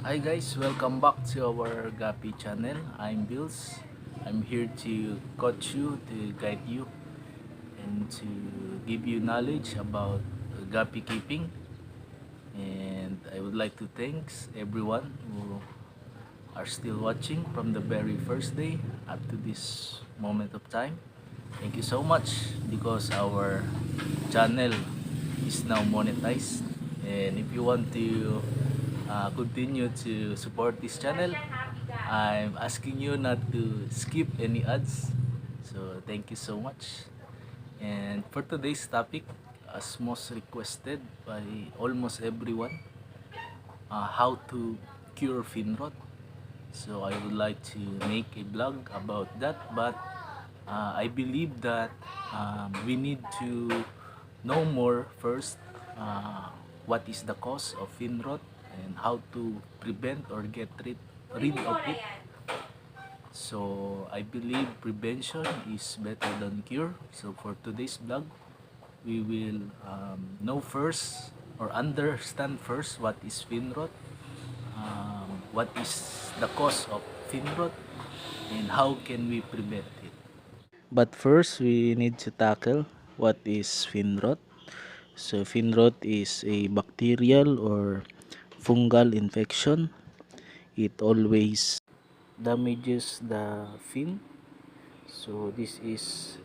Hi guys, welcome back to our guppy channel. I'm Bills. I'm here to coach you, to guide you, and to give you knowledge about guppy keeping. And I would like to thank everyone who are still watching from the very first day up to this moment of time. Thank you so much because our channel is now monetized. And if you want to continue to support this channel, I'm asking you not to skip any ads. So thank you so much. And for today's topic, as most requested by almost everyone, how to cure Finrot. So I would like to make a blog about that, but I believe that we need to know more first, what is the cause of Finrot and how to prevent or get rid of it. So I believe prevention is better than cure. So for today's blog, we will know first or understand first what is Finrot, what is the cause of Finrot, and how can we prevent it. But first, we need to tackle what is Finrot. So Finrot is a bacterial or fungal infection. It always damages the fin. So this is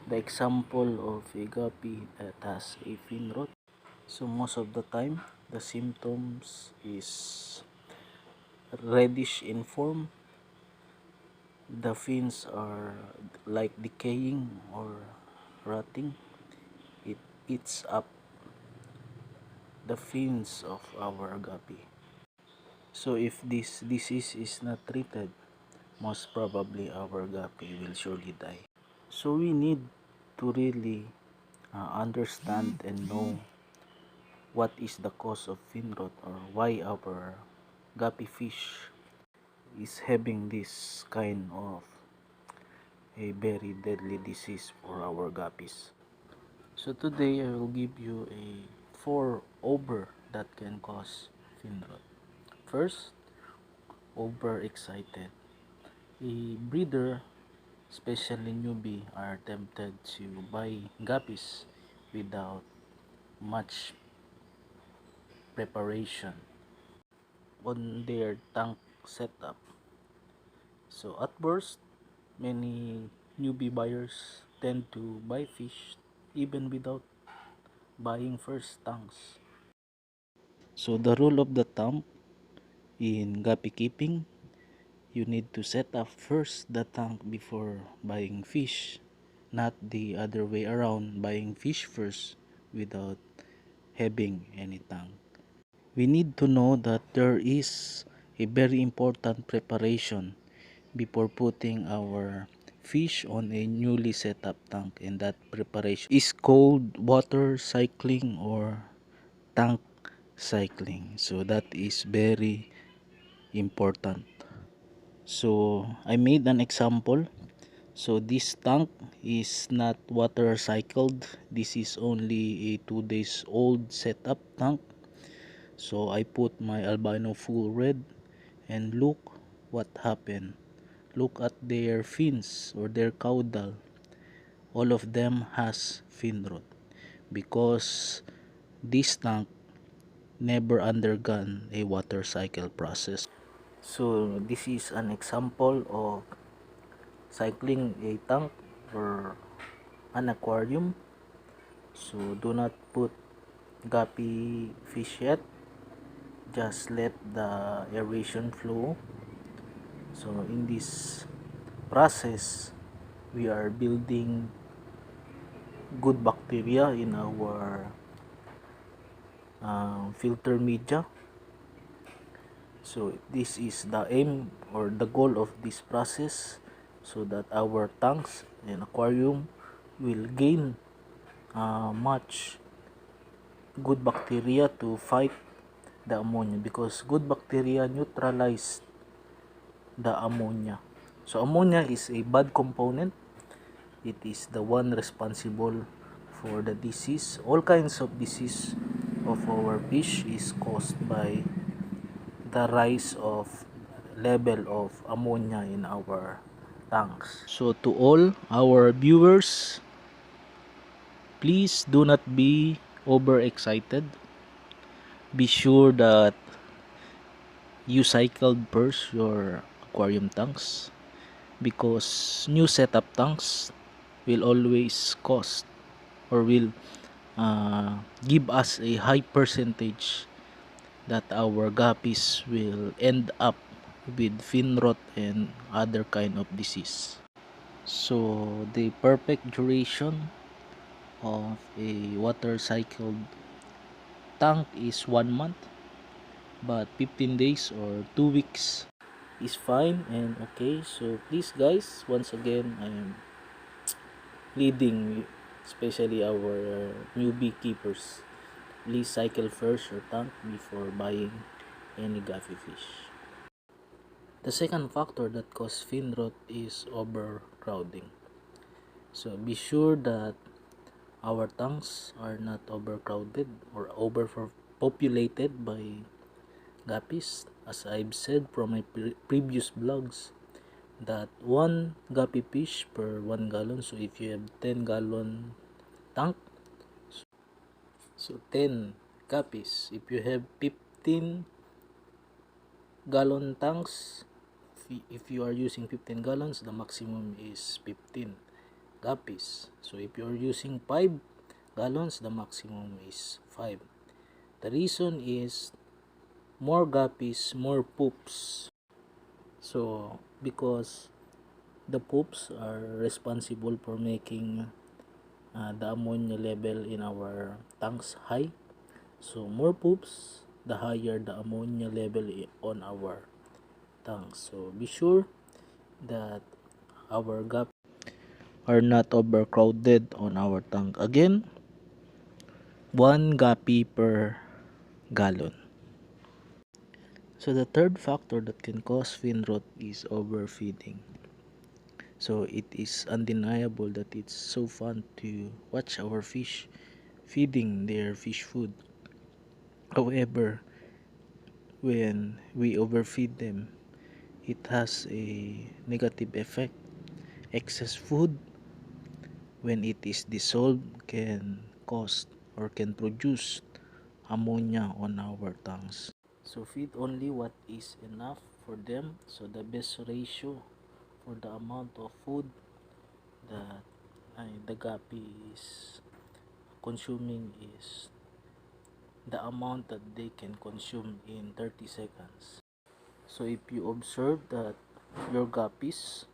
the example of a guppy that has a Finrot. So most of the time, the symptoms is reddish in form. The fins are like decaying or rotting. It eats up the fins of our guppy. So if this disease is not treated, most probably our guppy will surely die. So we need to really understand and know what is the cause of fin rot, or why our guppy fish is having this kind of a very deadly disease for our guppies. So today I will give you a 4 that can cause fin rot. First, overexcited. A breeder, especially newbie, are tempted to buy guppies without much preparation on their tank setup. So at first, many newbie buyers tend to buy fish even without buying first tanks. So the rule of the thumb in guppy keeping, you need to set up first the tank before buying fish, not the other way around, buying fish first without having any tank. We need to know that there is a very important preparation before putting our fish on a newly set up tank, and that preparation is called water cycling or tank cycling. So that is very important. So I made an example. So this tank is not water cycled. This is only a 2 days old setup tank. So I put my albino full red, and look what happened. Look at their fins or their caudal. All of them has fin rot because this tank never undergone a water cycle process. So this is an example of cycling a tank or an aquarium. So do not put guppy fish yet. Just let the aeration flow. So in this process, we are building good bacteria in our filter media. So this is the aim or the goal of this process, so that our tanks and aquarium will gain much good bacteria to fight the ammonia, because good bacteria neutralize the ammonia. So ammonia is a bad component. It is the one responsible for the disease. All kinds of disease of our fish is caused by the rise of level of ammonia in our tanks. So to all our viewers, please do not be overexcited. Be sure that you cycled first your aquarium tanks, because new setup tanks will always cost, or will give us a high percentage that our guppies will end up with Finrot and other kind of disease. So the perfect duration of a water cycled tank is 1 month, but 15 days or 2 weeks is fine and okay. So please guys, once again, I am pleading, especially our newbie keepers, please cycle first your tank before buying any guppy fish. The second factor that causes fin rot is overcrowding. So be sure that our tanks are not overcrowded or overpopulated by guppies. As I've said from my previous vlogs, that one guppy fish per 1 gallon. So if you have 10-gallon tank, so 10 guppies. If you have 15-gallon tanks, if you are using 15 gallons, the maximum is 15 guppies. So if you are using 5 gallons, the maximum is 5. The reason is more guppies, more poops. So because the poops are responsible for making the ammonia level in our tanks high. So more poops, the higher the ammonia level on our tanks. So be sure that our guppies are not overcrowded on our tank. Again, 1 guppy per gallon. So the third factor that can cause fin rot is overfeeding. So it is undeniable that it's so fun to watch our fish feeding their fish food. However, when we overfeed them, it has a negative effect. Excess food, when it is dissolved, can cause or can produce ammonia on our tanks. So feed only what is enough for them. So the best ratio for the amount of food that the guppy is consuming is the amount that they can consume in 30 seconds. So if you observe that your guppies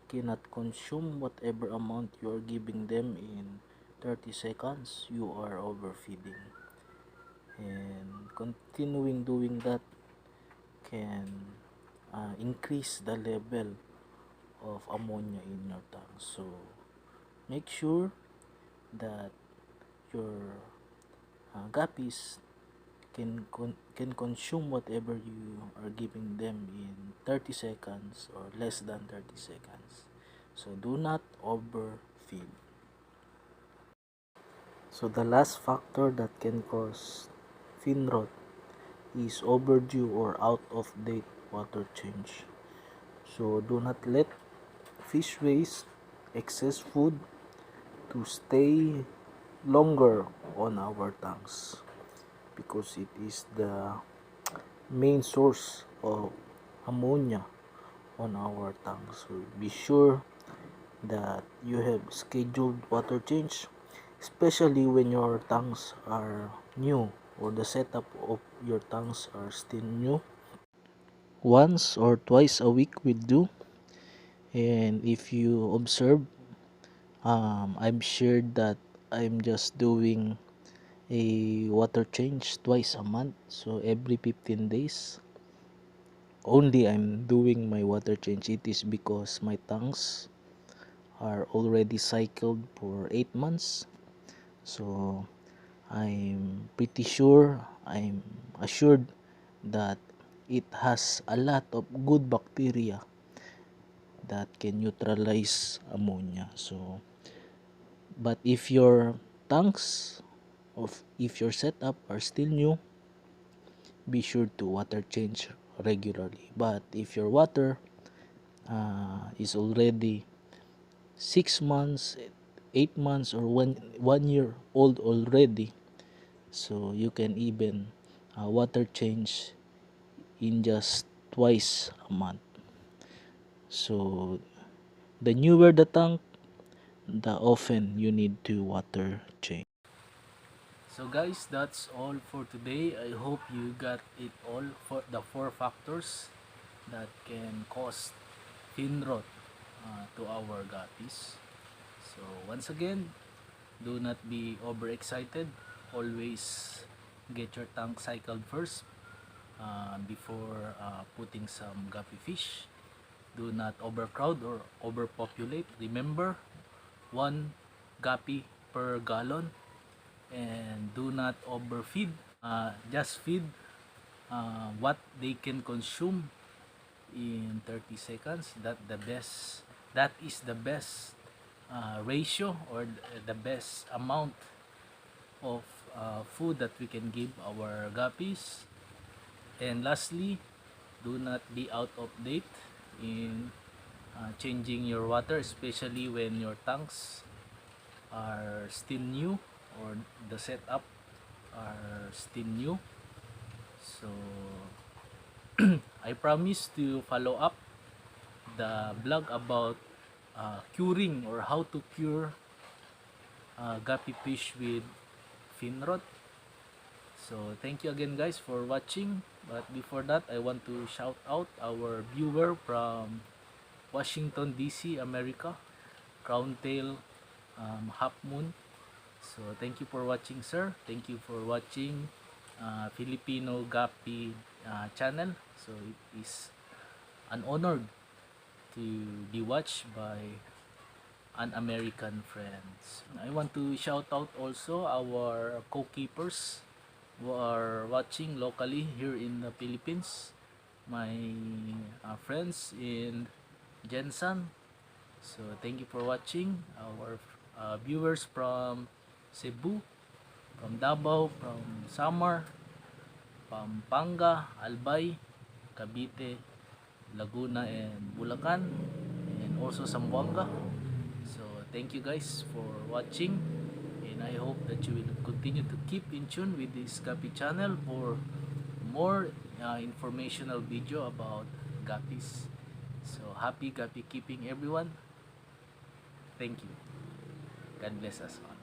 cannot consume whatever amount you are giving them in 30 seconds, you are overfeeding. And continuing doing that can increase the level of ammonia in your tank. So make sure that your guppies can consume whatever you are giving them in 30 seconds or less than 30 seconds. So do not overfeed. So the last factor that can cause fin rot is overdue or out of date water change. So do not let fish waste excess food to stay longer on our tanks, because it is the main source of ammonia on our tanks. So be sure that you have scheduled water change, especially when your tanks are new or the setup of your tanks are still new. Once or twice a week will do. And if you observe, I've shared that I'm just doing a water change twice a month. So every 15 days only I'm doing my water change. It is because my tanks are already cycled for 8 months. So I'm pretty sure, I'm assured that it has a lot of good bacteria that can neutralize ammonia. So but if your tanks or if your setup are still new, be sure to water change regularly. But if your water is already 6 months, 8 months, or 1 year old already, so you can even water change in just twice a month. So the newer the tank, the often you need to water change. So guys, that's all for today. I hope you got it all for the 4 factors that can cause Finrot to our guppies. So once again, do not be overexcited. Always get your tank cycled first before putting some guppy fish. Do not overcrowd or overpopulate. Remember, one guppy per gallon, and do not overfeed. Just feed what they can consume in 30 seconds. That is the best ratio, or the best amount of food that we can give our guppies. And lastly, do not be out of date in changing your water, especially when your tanks are still new, or the setup are still new. So I promise to follow up the blog about curing, or how to cure guppy fish with Finrot. So thank you again guys for watching. But before that, I want to shout out our viewer from Washington DC, America, Crown Tail Half Moon. So thank you for watching, sir. Thank you for watching Filipino Guppy channel. So it is an honor to be watched by an American friends. I want to shout out also our co-keepers who are watching locally here in the Philippines. My friends in Jensan. So thank you for watching. Our viewers from Cebu, from Davao, from Samar, Pampanga, Albay, Cavite, Laguna, and Bulacan, and also Zamboanga. So thank you guys for watching, and I hope that you will continue to keep in tune with this Guppy channel for more informational video about guppies. So happy guppy keeping everyone. Thank you. God bless us all.